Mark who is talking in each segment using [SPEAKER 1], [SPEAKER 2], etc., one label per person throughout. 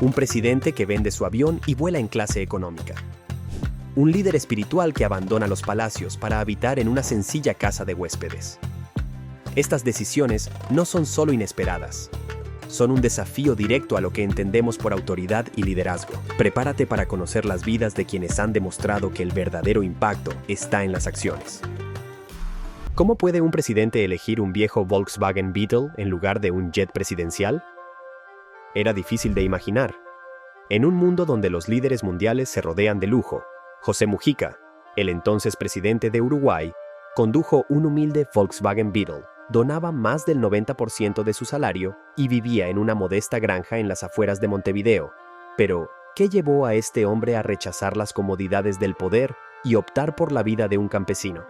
[SPEAKER 1] Un presidente que vende su avión y vuela en clase económica. Un líder espiritual que abandona los palacios para habitar en una sencilla casa de huéspedes. Estas decisiones no son solo inesperadas, son un desafío directo a lo que entendemos por autoridad y liderazgo. Prepárate para conocer las vidas de quienes han demostrado que el verdadero impacto está en las acciones. ¿Cómo puede un presidente elegir un viejo Volkswagen Beetle en lugar de un jet presidencial? Era difícil de imaginar. En un mundo donde los líderes mundiales se rodean de lujo, José Mujica, el entonces presidente de Uruguay, condujo un humilde Volkswagen Beetle, donaba más del 90% de su salario y vivía en una modesta granja en las afueras de Montevideo. Pero, ¿qué llevó a este hombre a rechazar las comodidades del poder y optar por la vida de un campesino?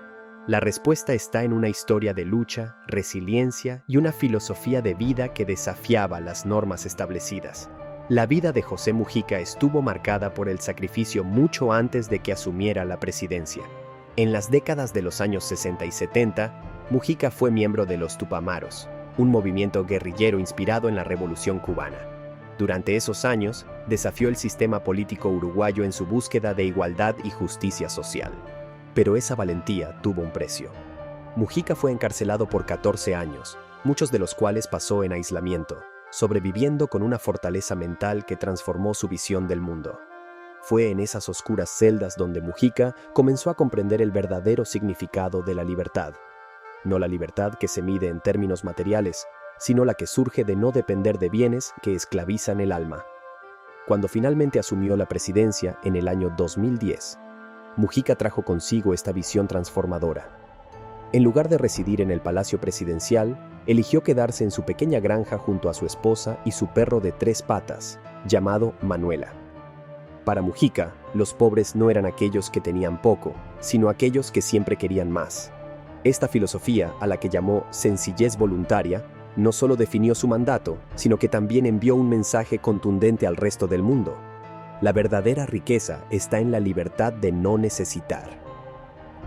[SPEAKER 1] La respuesta está en una historia de lucha, resiliencia y una filosofía de vida que desafiaba las normas establecidas. La vida de José Mujica estuvo marcada por el sacrificio mucho antes de que asumiera la presidencia. En las décadas de los años 60 y 70, Mujica fue miembro de los Tupamaros, un movimiento guerrillero inspirado en la Revolución cubana. Durante esos años, desafió el sistema político uruguayo en su búsqueda de igualdad y justicia social. Pero esa valentía tuvo un precio. Mujica fue encarcelado por 14 años, muchos de los cuales pasó en aislamiento, sobreviviendo con una fortaleza mental que transformó su visión del mundo. Fue en esas oscuras celdas donde Mujica comenzó a comprender el verdadero significado de la libertad. No la libertad que se mide en términos materiales, sino la que surge de no depender de bienes que esclavizan el alma. Cuando finalmente asumió la presidencia en el año 2010, Mujica trajo consigo esta visión transformadora. En lugar de residir en el palacio presidencial, eligió quedarse en su pequeña granja junto a su esposa y su perro de 3 patas, llamado Manuela. Para Mujica, los pobres no eran aquellos que tenían poco, sino aquellos que siempre querían más. Esta filosofía, a la que llamó sencillez voluntaria, no solo definió su mandato, sino que también envió un mensaje contundente al resto del mundo. La verdadera riqueza está en la libertad de no necesitar.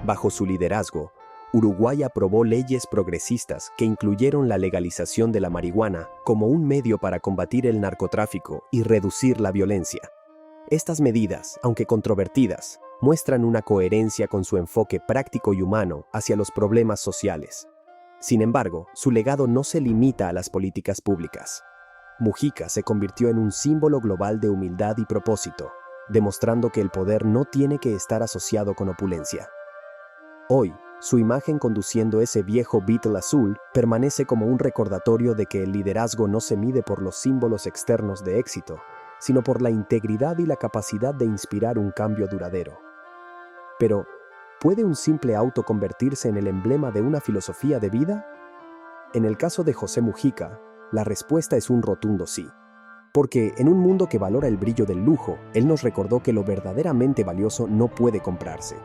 [SPEAKER 1] Bajo su liderazgo, Uruguay aprobó leyes progresistas que incluyeron la legalización de la marihuana como un medio para combatir el narcotráfico y reducir la violencia. Estas medidas, aunque controvertidas, muestran una coherencia con su enfoque práctico y humano hacia los problemas sociales. Sin embargo, su legado no se limita a las políticas públicas. Mujica se convirtió en un símbolo global de humildad y propósito, demostrando que el poder no tiene que estar asociado con opulencia. Hoy, su imagen conduciendo ese viejo Beetle azul permanece como un recordatorio de que el liderazgo no se mide por los símbolos externos de éxito, sino por la integridad y la capacidad de inspirar un cambio duradero. Pero, ¿puede un simple auto convertirse en el emblema de una filosofía de vida? En el caso de José Mujica, la respuesta es un rotundo sí. Porque en un mundo que valora el brillo del lujo, él nos recordó que lo verdaderamente valioso no puede comprarse.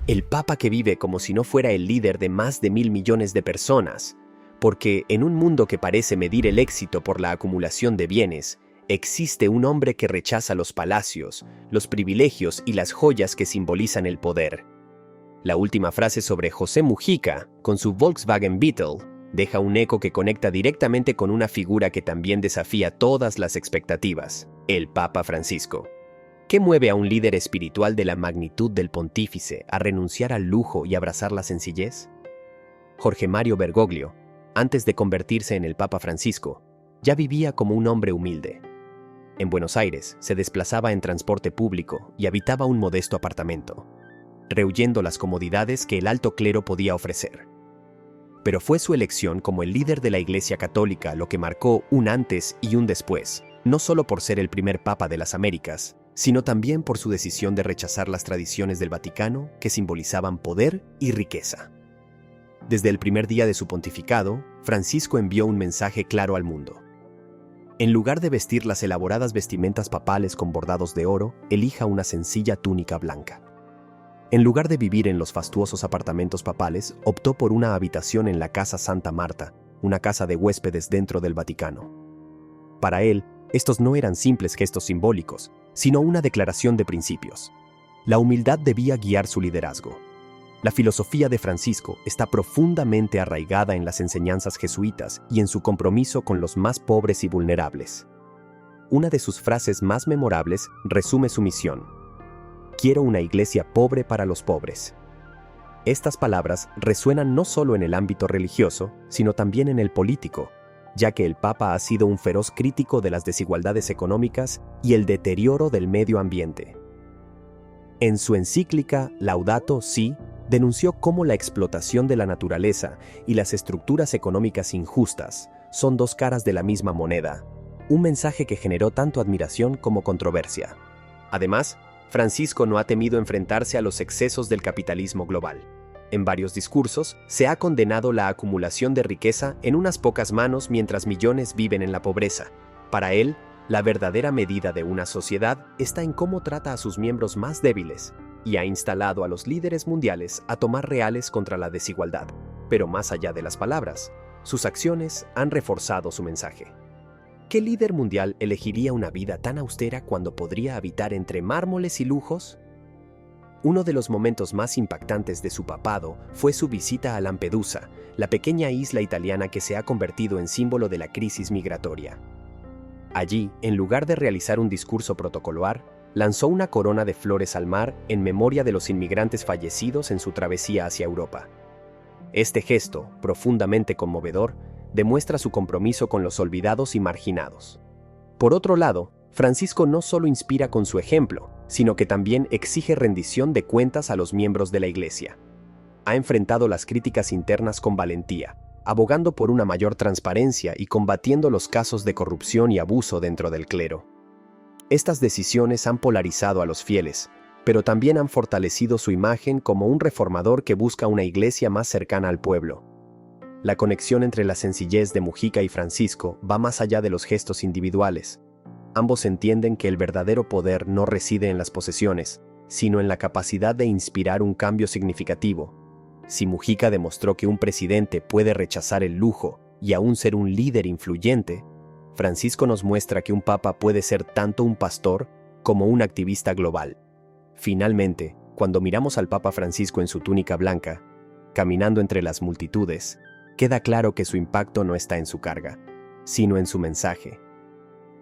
[SPEAKER 1] El Papa que vive como si no fuera el líder de más de 1.000 millones de personas, porque en un mundo que parece medir el éxito por la acumulación de bienes, existe un hombre que rechaza los palacios, los privilegios y las joyas que simbolizan el poder. La última frase sobre José Mujica, con su Volkswagen Beetle, deja un eco que conecta directamente con una figura que también desafía todas las expectativas, el Papa Francisco. ¿Qué mueve a un líder espiritual de la magnitud del pontífice a renunciar al lujo y abrazar la sencillez? Jorge Mario Bergoglio, antes de convertirse en el Papa Francisco, ya vivía como un hombre humilde. En Buenos Aires se desplazaba en transporte público y habitaba un modesto apartamento, rehuyendo las comodidades que el alto clero podía ofrecer. Pero fue su elección como el líder de la Iglesia Católica lo que marcó un antes y un después, no solo por ser el primer Papa de las Américas, sino también por su decisión de rechazar las tradiciones del Vaticano que simbolizaban poder y riqueza. Desde el primer día de su pontificado, Francisco envió un mensaje claro al mundo. En lugar de vestir las elaboradas vestimentas papales con bordados de oro, elija una sencilla túnica blanca. En lugar de vivir en los fastuosos apartamentos papales, optó por una habitación en la Casa Santa Marta, una casa de huéspedes dentro del Vaticano. Para él, estos no eran simples gestos simbólicos, sino una declaración de principios. La humildad debía guiar su liderazgo. La filosofía de Francisco está profundamente arraigada en las enseñanzas jesuitas y en su compromiso con los más pobres y vulnerables. una de sus frases más memorables resume su misión: quiero una iglesia pobre para los pobres. Estas palabras resuenan no solo en el ámbito religioso, sino también en el político, ya que el Papa ha sido un feroz crítico de las desigualdades económicas y el deterioro del medio ambiente. En su encíclica Laudato Si, denunció cómo la explotación de la naturaleza y las estructuras económicas injustas son dos caras de la misma moneda, un mensaje que generó tanto admiración como controversia. Además, Francisco no ha temido enfrentarse a los excesos del capitalismo global. En varios discursos, se ha condenado la acumulación de riqueza en unas pocas manos mientras millones viven en la pobreza. Para él, la verdadera medida de una sociedad está en cómo trata a sus miembros más débiles, y ha instalado a los líderes mundiales a tomar reales contra la desigualdad. Pero más allá de las palabras, sus acciones han reforzado su mensaje. ¿Qué líder mundial elegiría una vida tan austera cuando podría habitar entre mármoles y lujos? Uno de los momentos más impactantes de su papado fue su visita a Lampedusa, la pequeña isla italiana que se ha convertido en símbolo de la crisis migratoria. Allí, en lugar de realizar un discurso protocolar, lanzó una corona de flores al mar en memoria de los inmigrantes fallecidos en su travesía hacia Europa. Este gesto, profundamente conmovedor, demuestra su compromiso con los olvidados y marginados. Por otro lado, Francisco no solo inspira con su ejemplo, sino que también exige rendición de cuentas a los miembros de la Iglesia. Ha enfrentado las críticas internas con valentía, abogando por una mayor transparencia y combatiendo los casos de corrupción y abuso dentro del clero. Estas decisiones han polarizado a los fieles, pero también han fortalecido su imagen como un reformador que busca una iglesia más cercana al pueblo. La conexión entre la sencillez de Mujica y Francisco va más allá de los gestos individuales. Ambos entienden que el verdadero poder no reside en las posesiones, sino en la capacidad de inspirar un cambio significativo. Si Mujica demostró que un presidente puede rechazar el lujo y aún ser un líder influyente, Francisco nos muestra que un papa puede ser tanto un pastor como un activista global. Finalmente, cuando miramos al Papa Francisco en su túnica blanca, caminando entre las multitudes, queda claro que su impacto no está en su carga, sino en su mensaje.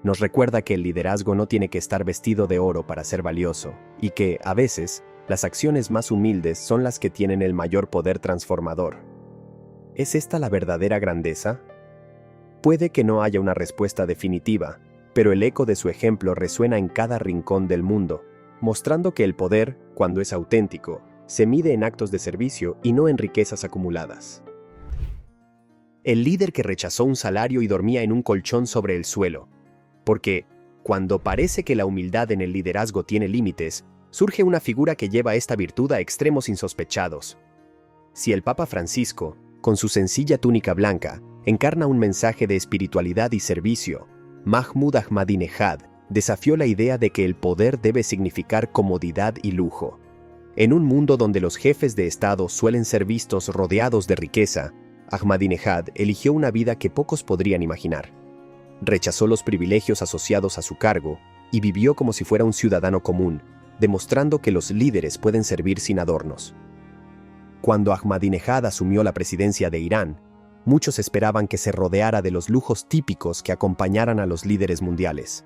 [SPEAKER 1] Nos recuerda que el liderazgo no tiene que estar vestido de oro para ser valioso, y que, a veces, las acciones más humildes son las que tienen el mayor poder transformador. ¿Es esta la verdadera grandeza? Puede que no haya una respuesta definitiva, pero el eco de su ejemplo resuena en cada rincón del mundo, mostrando que el poder, cuando es auténtico, se mide en actos de servicio y no en riquezas acumuladas. El líder que rechazó un salario y dormía en un colchón sobre el suelo. Porque, cuando parece que la humildad en el liderazgo tiene límites, surge una figura que lleva esta virtud a extremos insospechados. Si el Papa Francisco, con su sencilla túnica blanca, encarna un mensaje de espiritualidad y servicio, Mahmoud Ahmadinejad desafió la idea de que el poder debe significar comodidad y lujo. En un mundo donde los jefes de Estado suelen ser vistos rodeados de riqueza, Ahmadinejad eligió una vida que pocos podrían imaginar. Rechazó los privilegios asociados a su cargo y vivió como si fuera un ciudadano común, demostrando que los líderes pueden servir sin adornos. Cuando Ahmadinejad asumió la presidencia de Irán, muchos esperaban que se rodeara de los lujos típicos que acompañaran a los líderes mundiales.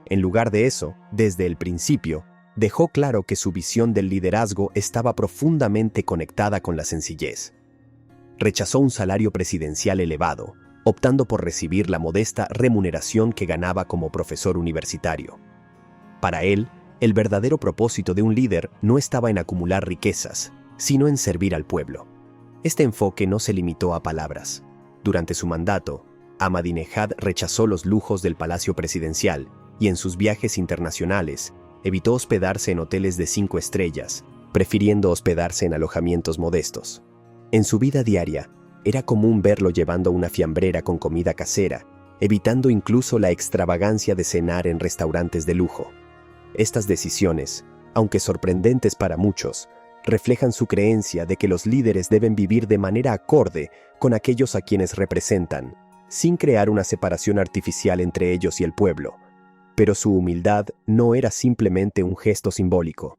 [SPEAKER 1] En lugar de eso, desde el principio, dejó claro que su visión del liderazgo estaba profundamente conectada con la sencillez. Rechazó un salario presidencial elevado, optando por recibir la modesta remuneración que ganaba como profesor universitario. Para él, el verdadero propósito de un líder no estaba en acumular riquezas, sino en servir al pueblo. Este enfoque no se limitó a palabras. Durante su mandato, Ahmadinejad rechazó los lujos del palacio presidencial y en sus viajes internacionales evitó hospedarse en hoteles de 5 estrellas, prefiriendo hospedarse en alojamientos modestos. En su vida diaria, era común verlo llevando una fiambrera con comida casera, evitando incluso la extravagancia de cenar en restaurantes de lujo. Estas decisiones, aunque sorprendentes para muchos, reflejan su creencia de que los líderes deben vivir de manera acorde con aquellos a quienes representan, sin crear una separación artificial entre ellos y el pueblo. Pero su humildad no era simplemente un gesto simbólico.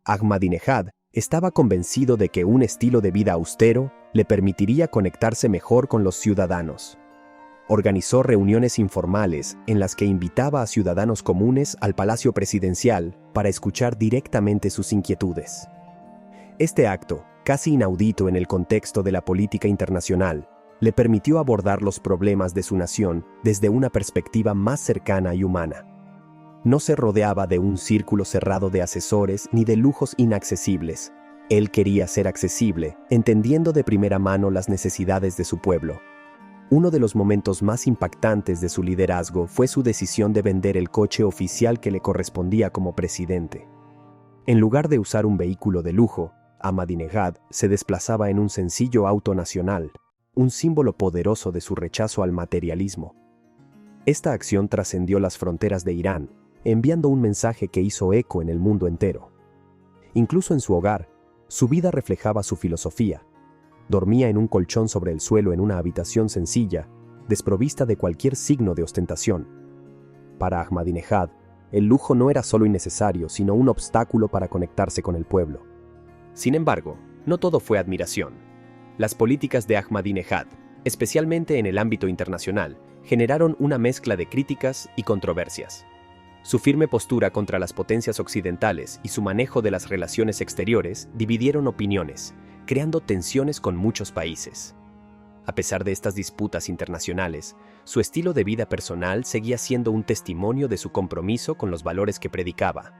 [SPEAKER 1] Ahmadinejad estaba convencido de que un estilo de vida austero le permitiría conectarse mejor con los ciudadanos. Organizó reuniones informales en las que invitaba a ciudadanos comunes al Palacio Presidencial para escuchar directamente sus inquietudes. Este acto, casi inaudito en el contexto de la política internacional, le permitió abordar los problemas de su nación desde una perspectiva más cercana y humana. No se rodeaba de un círculo cerrado de asesores ni de lujos inaccesibles. Él quería ser accesible, entendiendo de primera mano las necesidades de su pueblo. Uno de los momentos más impactantes de su liderazgo fue su decisión de vender el coche oficial que le correspondía como presidente. En lugar de usar un vehículo de lujo, Ahmadinejad se desplazaba en un sencillo auto nacional, un símbolo poderoso de su rechazo al materialismo. Esta acción trascendió las fronteras de Irán, enviando un mensaje que hizo eco en el mundo entero. Incluso en su hogar, su vida reflejaba su filosofía. Dormía en un colchón sobre el suelo en una habitación sencilla, desprovista de cualquier signo de ostentación. Para Ahmadinejad, el lujo no era solo innecesario, sino un obstáculo para conectarse con el pueblo. Sin embargo, no todo fue admiración. Las políticas de Ahmadinejad, especialmente en el ámbito internacional, generaron una mezcla de críticas y controversias. Su firme postura contra las potencias occidentales y su manejo de las relaciones exteriores dividieron opiniones, creando tensiones con muchos países. A pesar de estas disputas internacionales, su estilo de vida personal seguía siendo un testimonio de su compromiso con los valores que predicaba: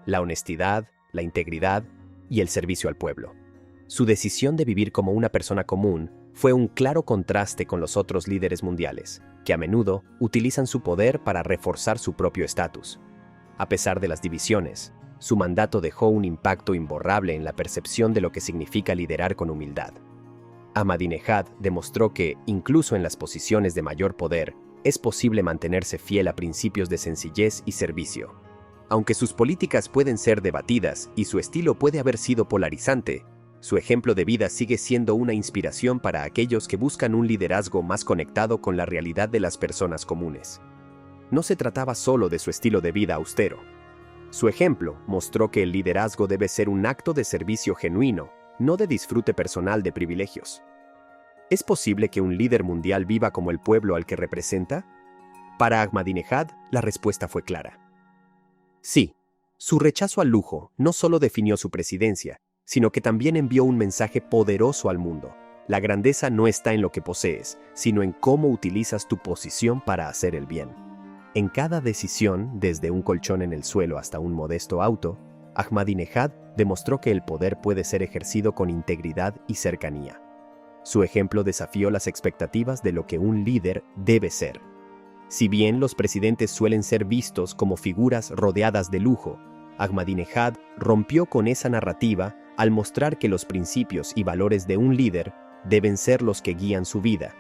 [SPEAKER 1] la honestidad, la integridad y el servicio al pueblo. Su decisión de vivir como una persona común fue un claro contraste con los otros líderes mundiales, que a menudo utilizan su poder para reforzar su propio estatus. A pesar de las divisiones, su mandato dejó un impacto imborrable en la percepción de lo que significa liderar con humildad. Ahmadinejad demostró que, incluso en las posiciones de mayor poder, es posible mantenerse fiel a principios de sencillez y servicio. Aunque sus políticas pueden ser debatidas y su estilo puede haber sido polarizante, su ejemplo de vida sigue siendo una inspiración para aquellos que buscan un liderazgo más conectado con la realidad de las personas comunes. No se trataba solo de su estilo de vida austero. Su ejemplo mostró que el liderazgo debe ser un acto de servicio genuino, no de disfrute personal de privilegios. ¿Es posible que un líder mundial viva como el pueblo al que representa? Para Ahmadinejad, la respuesta fue clara. Sí, su rechazo al lujo no solo definió su presidencia, sino que también envió un mensaje poderoso al mundo. La grandeza no está en lo que posees, sino en cómo utilizas tu posición para hacer el bien. En cada decisión, desde un colchón en el suelo hasta un modesto auto, Ahmadinejad demostró que el poder puede ser ejercido con integridad y cercanía. Su ejemplo desafió las expectativas de lo que un líder debe ser. Si bien los presidentes suelen ser vistos como figuras rodeadas de lujo, Ahmadinejad rompió con esa narrativa al mostrar que los principios y valores de un líder deben ser los que guían su vida,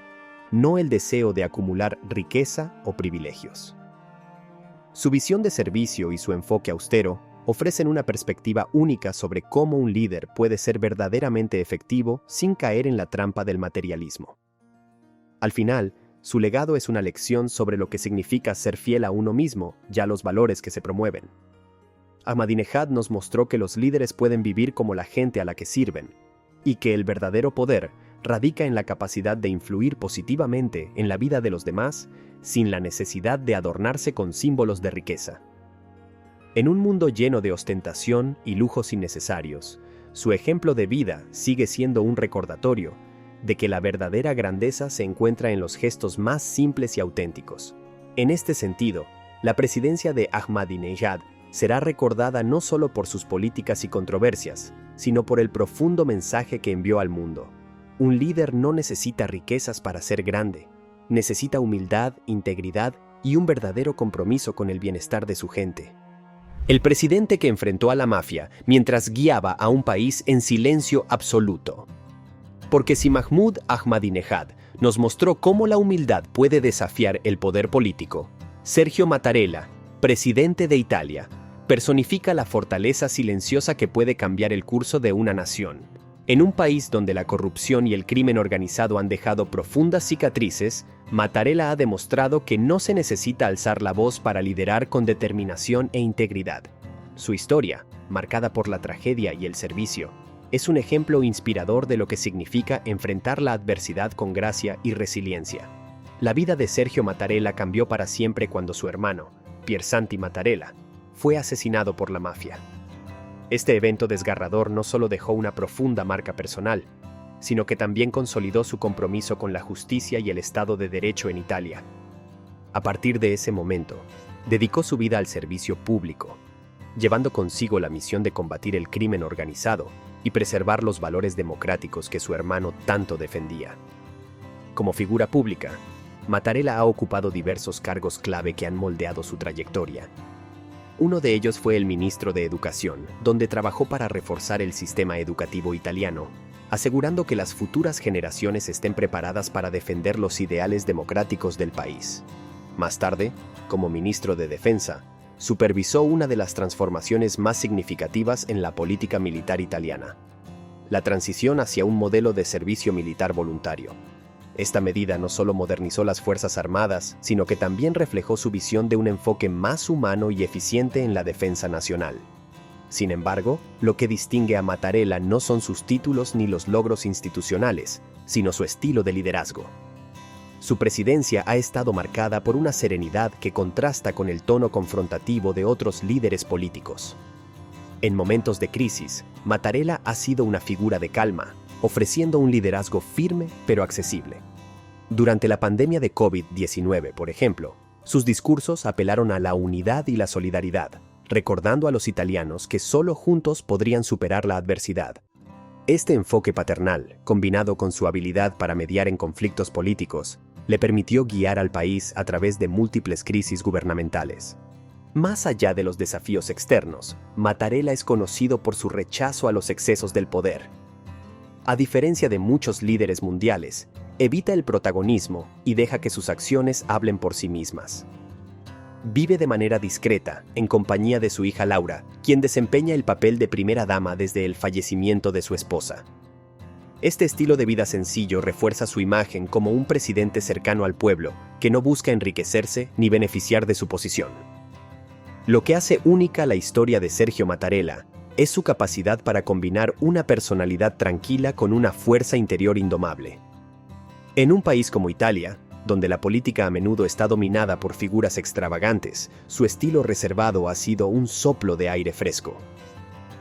[SPEAKER 1] no el deseo de acumular riqueza o privilegios. Su visión de servicio y su enfoque austero ofrecen una perspectiva única sobre cómo un líder puede ser verdaderamente efectivo sin caer en la trampa del materialismo. Al final, su legado es una lección sobre lo que significa ser fiel a uno mismo y a los valores que se promueven. Ahmadinejad nos mostró que los líderes pueden vivir como la gente a la que sirven, y que el verdadero poder radica en la capacidad de influir positivamente en la vida de los demás sin la necesidad de adornarse con símbolos de riqueza. En un mundo lleno de ostentación y lujos innecesarios, su ejemplo de vida sigue siendo un recordatorio de que la verdadera grandeza se encuentra en los gestos más simples y auténticos. En este sentido, la presidencia de Ahmadinejad será recordada no solo por sus políticas y controversias, sino por el profundo mensaje que envió al mundo. Un líder no necesita riquezas para ser grande, necesita humildad, integridad y un verdadero compromiso con el bienestar de su gente. El presidente que enfrentó a la mafia mientras guiaba a un país en silencio absoluto. Porque si Mahmoud Ahmadinejad nos mostró cómo la humildad puede desafiar el poder político, Sergio Mattarella, presidente de Italia, personifica la fortaleza silenciosa que puede cambiar el curso de una nación. En un país donde la corrupción y el crimen organizado han dejado profundas cicatrices, Mattarella ha demostrado que no se necesita alzar la voz para liderar con determinación e integridad. Su historia, marcada por la tragedia y el servicio, es un ejemplo inspirador de lo que significa enfrentar la adversidad con gracia y resiliencia. La vida de Sergio Mattarella cambió para siempre cuando su hermano, Piersanti Mattarella, fue asesinado por la mafia. Este evento desgarrador no solo dejó una profunda marca personal, sino que también consolidó su compromiso con la justicia y el Estado de Derecho en Italia. A partir de ese momento, dedicó su vida al servicio público, llevando consigo la misión de combatir el crimen organizado y preservar los valores democráticos que su hermano tanto defendía. Como figura pública, Mattarella ha ocupado diversos cargos clave que han moldeado su trayectoria. Uno de ellos fue el ministro de Educación, donde trabajó para reforzar el sistema educativo italiano, asegurando que las futuras generaciones estén preparadas para defender los ideales democráticos del país. Más tarde, como ministro de Defensa, supervisó una de las transformaciones más significativas en la política militar italiana: la transición hacia un modelo de servicio militar voluntario. Esta medida no solo modernizó las Fuerzas Armadas, sino que también reflejó su visión de un enfoque más humano y eficiente en la defensa nacional. Sin embargo, lo que distingue a Mattarella no son sus títulos ni los logros institucionales, sino su estilo de liderazgo. Su presidencia ha estado marcada por una serenidad que contrasta con el tono confrontativo de otros líderes políticos. En momentos de crisis, Mattarella ha sido una figura de calma, ofreciendo un liderazgo firme pero accesible. Durante la pandemia de COVID-19, por ejemplo, sus discursos apelaron a la unidad y la solidaridad, recordando a los italianos que solo juntos podrían superar la adversidad. Este enfoque paternal, combinado con su habilidad para mediar en conflictos políticos, le permitió guiar al país a través de múltiples crisis gubernamentales. Más allá de los desafíos externos, Mattarella es conocido por su rechazo a los excesos del poder. A diferencia de muchos líderes mundiales, evita el protagonismo y deja que sus acciones hablen por sí mismas. Vive de manera discreta, en compañía de su hija Laura, quien desempeña el papel de primera dama desde el fallecimiento de su esposa. Este estilo de vida sencillo refuerza su imagen como un presidente cercano al pueblo, que no busca enriquecerse ni beneficiar de su posición. Lo que hace única la historia de Sergio Mattarella es su capacidad para combinar una personalidad tranquila con una fuerza interior indomable. En un país como Italia, donde la política a menudo está dominada por figuras extravagantes, su estilo reservado ha sido un soplo de aire fresco.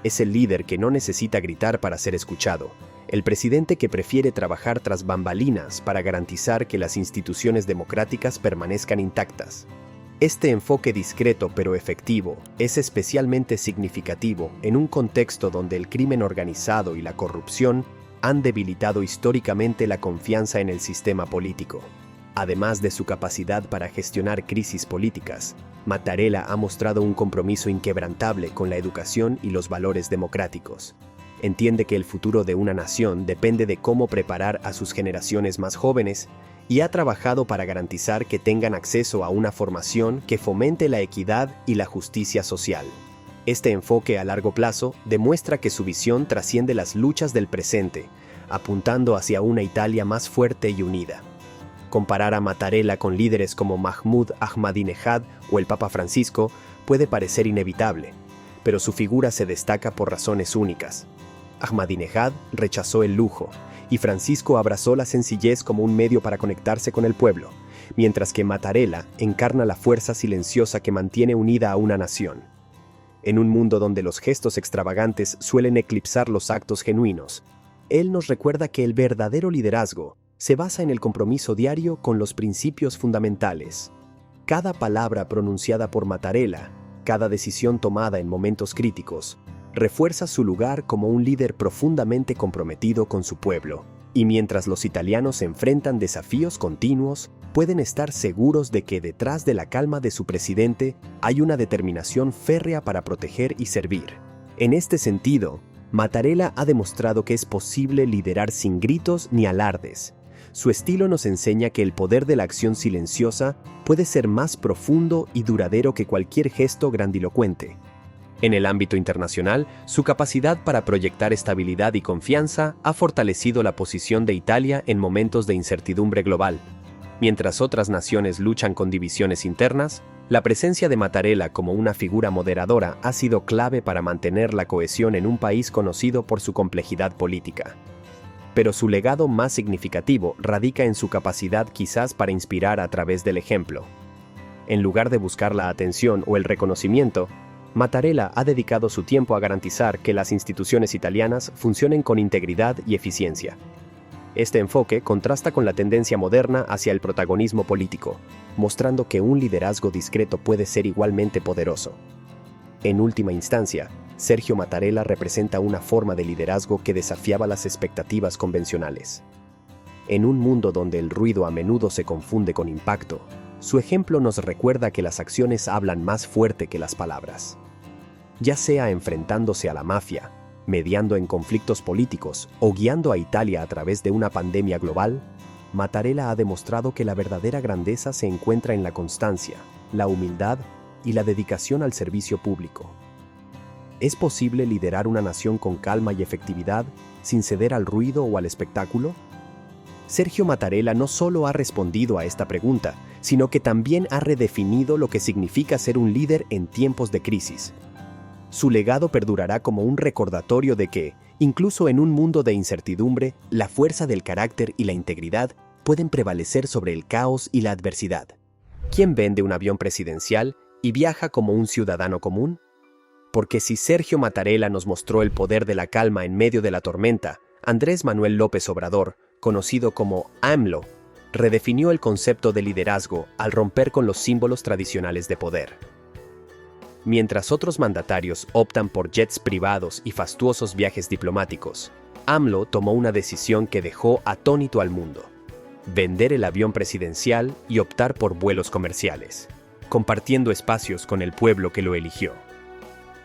[SPEAKER 1] Es el líder que no necesita gritar para ser escuchado, el presidente que prefiere trabajar tras bambalinas para garantizar que las instituciones democráticas permanezcan intactas. Este enfoque discreto pero efectivo es especialmente significativo en un contexto donde el crimen organizado y la corrupción han debilitado históricamente la confianza en el sistema político. Además de su capacidad para gestionar crisis políticas, Mattarella ha mostrado un compromiso inquebrantable con la educación y los valores democráticos. Entiende que el futuro de una nación depende de cómo preparar a sus generaciones más jóvenes y ha trabajado para garantizar que tengan acceso a una formación que fomente la equidad y la justicia social. Este enfoque a largo plazo demuestra que su visión trasciende las luchas del presente, apuntando hacia una Italia más fuerte y unida. Comparar a Mattarella con líderes como Mahmoud Ahmadinejad o el Papa Francisco puede parecer inevitable, pero su figura se destaca por razones únicas. Ahmadinejad rechazó el lujo, y Francisco abrazó la sencillez como un medio para conectarse con el pueblo, mientras que Mattarella encarna la fuerza silenciosa que mantiene unida a una nación. En un mundo donde los gestos extravagantes suelen eclipsar los actos genuinos, él nos recuerda que el verdadero liderazgo se basa en el compromiso diario con los principios fundamentales. Cada palabra pronunciada por Mattarella, cada decisión tomada en momentos críticos, refuerza su lugar como un líder profundamente comprometido con su pueblo. Y mientras los italianos enfrentan desafíos continuos, pueden estar seguros de que detrás de la calma de su presidente hay una determinación férrea para proteger y servir. En este sentido, Mattarella ha demostrado que es posible liderar sin gritos ni alardes. Su estilo nos enseña que el poder de la acción silenciosa puede ser más profundo y duradero que cualquier gesto grandilocuente. En el ámbito internacional, su capacidad para proyectar estabilidad y confianza ha fortalecido la posición de Italia en momentos de incertidumbre global. Mientras otras naciones luchan con divisiones internas, la presencia de Mattarella como una figura moderadora ha sido clave para mantener la cohesión en un país conocido por su complejidad política. pero su legado más significativo radica en su capacidad quizás para inspirar a través del ejemplo. En lugar de buscar la atención o el reconocimiento, Mattarella ha dedicado su tiempo a garantizar que las instituciones italianas funcionen con integridad y eficiencia. Este enfoque contrasta con la tendencia moderna hacia el protagonismo político, mostrando que un liderazgo discreto puede ser igualmente poderoso. En última instancia, Sergio Mattarella representa una forma de liderazgo que desafiaba las expectativas convencionales. En un mundo donde el ruido a menudo se confunde con impacto, su ejemplo nos recuerda que las acciones hablan más fuerte que las palabras. Ya sea enfrentándose a la mafia, mediando en conflictos políticos o guiando a Italia a través de una pandemia global, Mattarella ha demostrado que la verdadera grandeza se encuentra en la constancia, la humildad y la dedicación al servicio público. ¿Es posible liderar una nación con calma y efectividad sin ceder al ruido o al espectáculo? Sergio Mattarella no solo ha respondido a esta pregunta, sino que también ha redefinido lo que significa ser un líder en tiempos de crisis. Su legado perdurará como un recordatorio de que, incluso en un mundo de incertidumbre, la fuerza del carácter y la integridad pueden prevalecer sobre el caos y la adversidad. ¿Quién vende un avión presidencial y viaja como un ciudadano común? Porque si Sergio Mattarella nos mostró el poder de la calma en medio de la tormenta, Andrés Manuel López Obrador, conocido como AMLO, redefinió el concepto de liderazgo al romper con los símbolos tradicionales de poder. Mientras otros mandatarios optan por jets privados y fastuosos viajes diplomáticos, AMLO tomó una decisión que dejó atónito al mundo: vender el avión presidencial y optar por vuelos comerciales, compartiendo espacios con el pueblo que lo eligió.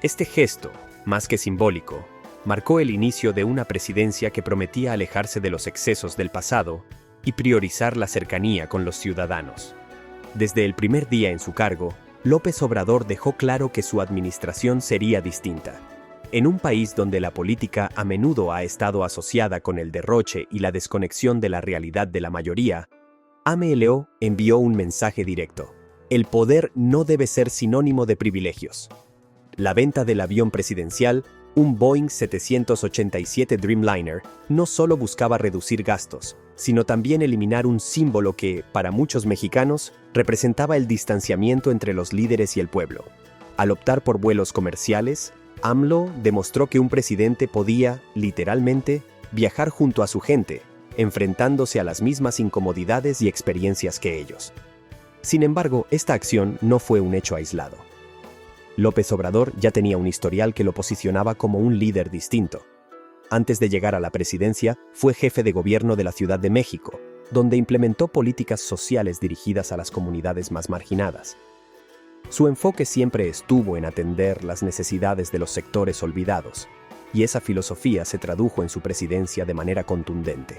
[SPEAKER 1] Este gesto, más que simbólico, marcó el inicio de una presidencia que prometía alejarse de los excesos del pasado y priorizar la cercanía con los ciudadanos. Desde el primer día en su cargo, López Obrador dejó claro que su administración sería distinta. En un país donde la política a menudo ha estado asociada con el derroche y la desconexión de la realidad de la mayoría, AMLO envió un mensaje directo: el poder no debe ser sinónimo de privilegios. La venta del avión presidencial, un Boeing 787 Dreamliner, no solo buscaba reducir gastos, sino también eliminar un símbolo que, para muchos mexicanos, representaba el distanciamiento entre los líderes y el pueblo. Al optar por vuelos comerciales, AMLO demostró que un presidente podía, literalmente, viajar junto a su gente, enfrentándose a las mismas incomodidades y experiencias que ellos. Sin embargo, esta acción no fue un hecho aislado. López Obrador ya tenía un historial que lo posicionaba como un líder distinto. Antes de llegar a la presidencia, fue jefe de gobierno de la Ciudad de México, donde implementó políticas sociales dirigidas a las comunidades más marginadas. Su enfoque siempre estuvo en atender las necesidades de los sectores olvidados, y esa filosofía se tradujo en su presidencia de manera contundente.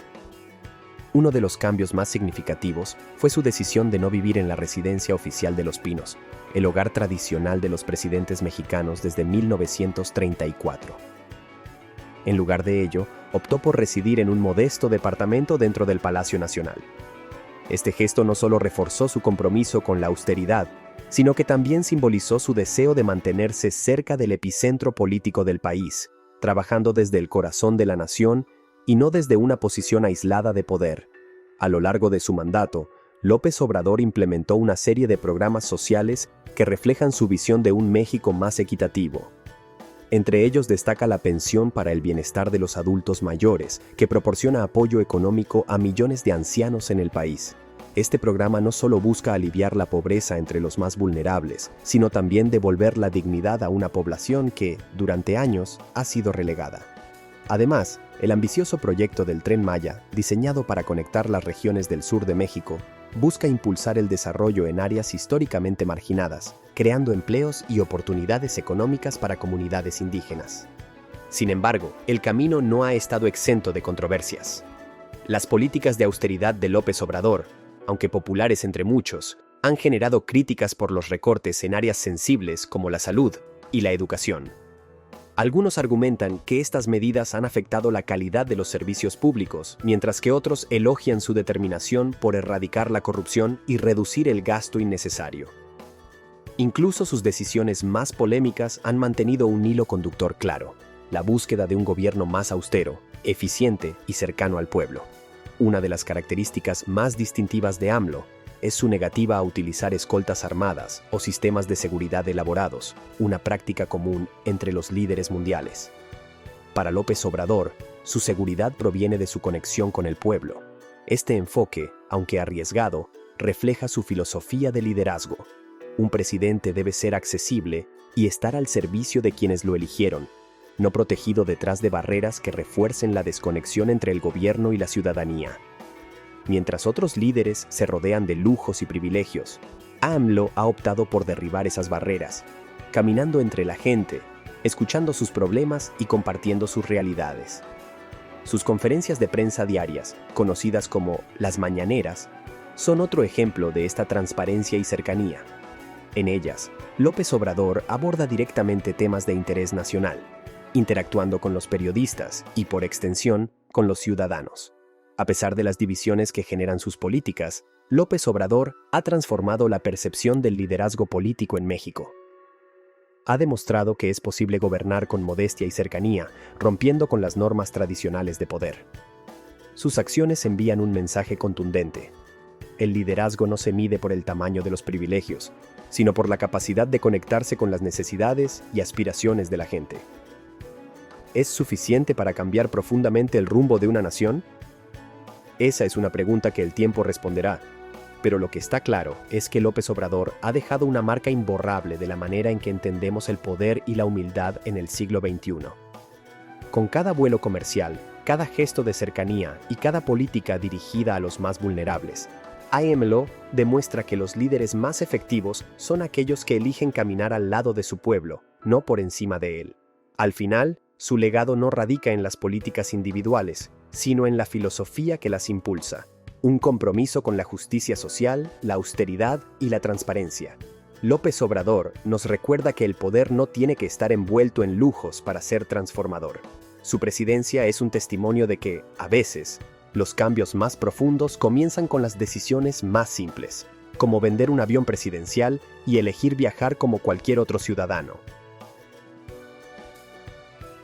[SPEAKER 1] Uno de los cambios más significativos fue su decisión de no vivir en la residencia oficial de Los Pinos, el hogar tradicional de los presidentes mexicanos desde 1934. En lugar de ello, optó por residir en un modesto departamento dentro del Palacio Nacional. Este gesto no solo reforzó su compromiso con la austeridad, sino que también simbolizó su deseo de mantenerse cerca del epicentro político del país, trabajando desde el corazón de la nación y no desde una posición aislada de poder. A lo largo de su mandato, López Obrador implementó una serie de programas sociales que reflejan su visión de un México más equitativo. Entre ellos destaca la pensión para el bienestar de los adultos mayores, que proporciona apoyo económico a millones de ancianos en el país. Este programa no solo busca aliviar la pobreza entre los más vulnerables, sino también devolver la dignidad a una población que, durante años, ha sido relegada. Además, el ambicioso proyecto del Tren Maya, diseñado para conectar las regiones del sur de México, busca impulsar el desarrollo en áreas históricamente marginadas, creando empleos y oportunidades económicas para comunidades indígenas. Sin embargo, el camino no ha estado exento de controversias. Las políticas de austeridad de López Obrador, aunque populares entre muchos, han generado críticas por los recortes en áreas sensibles como la salud y la educación. Algunos argumentan que estas medidas han afectado la calidad de los servicios públicos, mientras que otros elogian su determinación por erradicar la corrupción y reducir el gasto innecesario. Incluso sus decisiones más polémicas han mantenido un hilo conductor claro: la búsqueda de un gobierno más austero, eficiente y cercano al pueblo. Una de las características más distintivas de AMLO es su negativa a utilizar escoltas armadas o sistemas de seguridad elaborados, una práctica común entre los líderes mundiales. Para López Obrador, su seguridad proviene de su conexión con el pueblo. Este enfoque, aunque arriesgado, refleja su filosofía de liderazgo. Un presidente debe ser accesible y estar al servicio de quienes lo eligieron, no protegido detrás de barreras que refuercen la desconexión entre el gobierno y la ciudadanía. Mientras otros líderes se rodean de lujos y privilegios, AMLO ha optado por derribar esas barreras, caminando entre la gente, escuchando sus problemas y compartiendo sus realidades. Sus conferencias de prensa diarias, conocidas como las mañaneras, son otro ejemplo de esta transparencia y cercanía. En ellas, López Obrador aborda directamente temas de interés nacional, interactuando con los periodistas y, por extensión, con los ciudadanos. A pesar de las divisiones que generan sus políticas, López Obrador ha transformado la percepción del liderazgo político en México. Ha demostrado que es posible gobernar con modestia y cercanía, rompiendo con las normas tradicionales de poder. Sus acciones envían un mensaje contundente. El liderazgo no se mide por el tamaño de los privilegios, sino por la capacidad de conectarse con las necesidades y aspiraciones de la gente. ¿Es suficiente para cambiar profundamente el rumbo de una nación? Esa es una pregunta que el tiempo responderá, pero lo que está claro es que López Obrador ha dejado una marca imborrable de la manera en que entendemos el poder y la humildad en el siglo XXI. Con cada vuelo comercial, cada gesto de cercanía y cada política dirigida a los más vulnerables, AMLO demuestra que los líderes más efectivos son aquellos que eligen caminar al lado de su pueblo, no por encima de él. Al final, su legado no radica en las políticas individuales, sino en la filosofía que las impulsa, un compromiso con la justicia social, la austeridad y la transparencia. López Obrador nos recuerda que el poder no tiene que estar envuelto en lujos para ser transformador. Su presidencia es un testimonio de que, a veces, los cambios más profundos comienzan con las decisiones más simples, como vender un avión presidencial y elegir viajar como cualquier otro ciudadano.